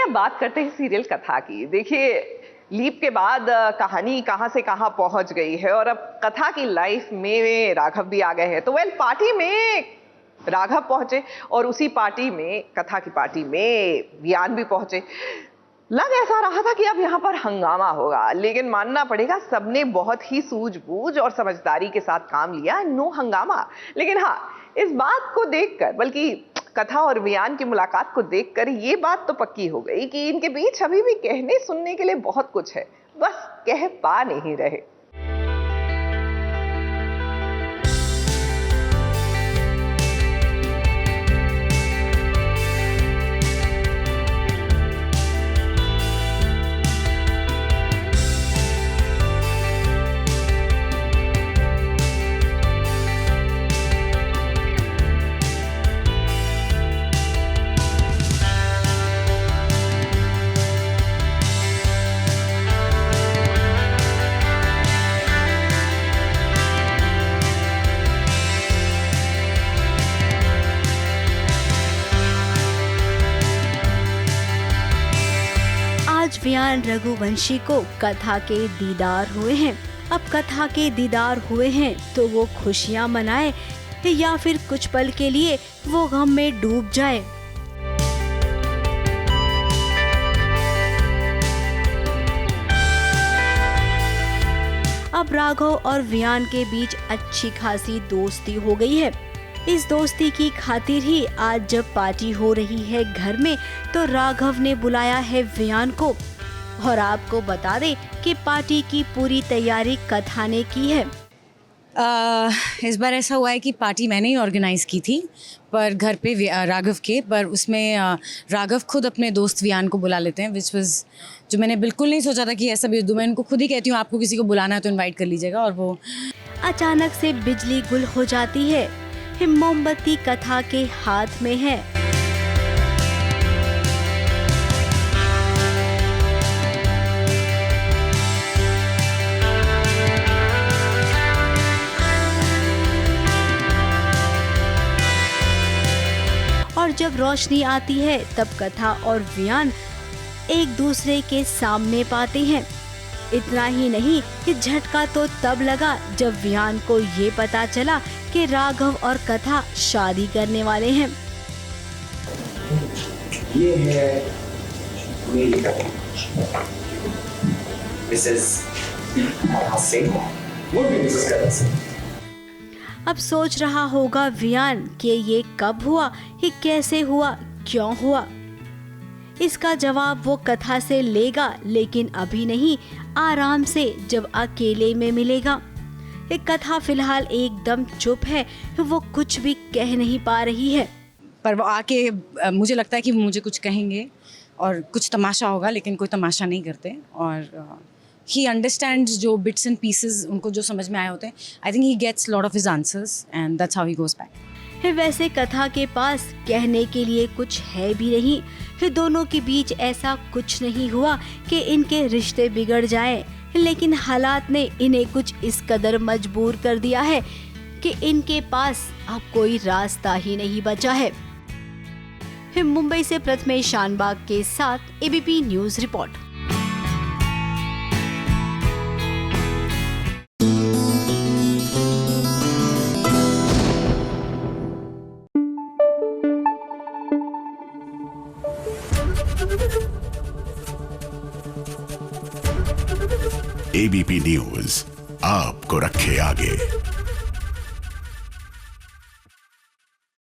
अब बात करते हैं सीरियल कथा की। देखिए, लीप के बाद कहानी कहां से कहां पहुंच गई है और अब कथा की लाइफ में राघव भी आ गए हैं। तो पार्टी में राघव पहुंचे और उसी पार्टी में, कथा की पार्टी में वियान भी पहुंचे। लग ऐसा रहा था कि अब यहाँ पर हंगामा होगा, लेकिन मानना पड़ेगा सबने बहुत ही सूझबूझ और समझदारी के साथ काम लिया। नो हंगामा। लेकिन हाँ, इस बात को देखकर, बल्कि कथा और वियान की मुलाकात को देखकर ये बात तो पक्की हो गई कि इनके बीच अभी भी कहने सुनने के लिए बहुत कुछ है, बस कह पा नहीं रहे। आज वियान रघुवंशी को कथा के दीदार हुए हैं। अब कथा के दीदार हुए हैं तो वो खुशियां मनाए या फिर कुछ पल के लिए वो गम में डूब जाए। अब राघव और वियान के बीच अच्छी खासी दोस्ती हो गई है। इस दोस्ती की खातिर ही आज जब पार्टी हो रही है घर में, तो राघव ने बुलाया है वियान को। और आपको बता दें कि पार्टी की पूरी तैयारी कथा ने की है। इस बार ऐसा हुआ है कि पार्टी मैंने ही ऑर्गेनाइज़ की थी, पर घर पे राघव के, पर उसमें राघव खुद अपने दोस्त वियान को बुला लेते हैं, जो मैंने बिल्कुल नहीं सोचा था कि ऐसा भी मैं उनको खुद ही कहती हूँ आपको किसी को बुलाना है तो इनवाइट कर लीजिएगा। और वो अचानक से बिजली गुल हो जाती है। मोमबत्ती कथा के हाथ में है। और जब रोशनी आती है तब कथा और वियान एक दूसरे के सामने पाते हैं। इतना ही नहीं, ये झटका तो तब लगा जब वियान को ये पता चला कि राघव और कथा शादी करने वाले हैं। ये है मेरी कथा। मिसेस सिंह, वो भी मिसेस कथा सिंह। अब सोच रहा होगा वियान कि ये कब हुआ, ये कैसे हुआ, क्यों हुआ। इसका जवाब वो कथा से लेगा, लेकिन अभी नहीं, आराम से जब अकेले में मिलेगा। ये कथा फिलहाल एकदम चुप है, वो कुछ भी कह नहीं पा रही है। पर वो आके मुझे लगता है कि मुझे कुछ कहेंगे और कुछ तमाशा होगा, लेकिन कोई तमाशा नहीं करते। और ही अंडरस्टैंड्स जो बिट्स एंड पीसेस उनको जो समझ में आए होते हैं। I think he gets lot of his answers and that's how he goes back. वैसे कथा के पास कहने के लिए कुछ है भी नहीं। फिर दोनों के बीच ऐसा कुछ नहीं हुआ कि इनके रिश्ते बिगड़ जाएं, लेकिन हालात ने इन्हें कुछ इस कदर मजबूर कर दिया है कि इनके पास अब कोई रास्ता ही नहीं बचा है। मुंबई से प्रथमेश शानबाग के साथ ABP news report. ABP news आपको रखे आगे।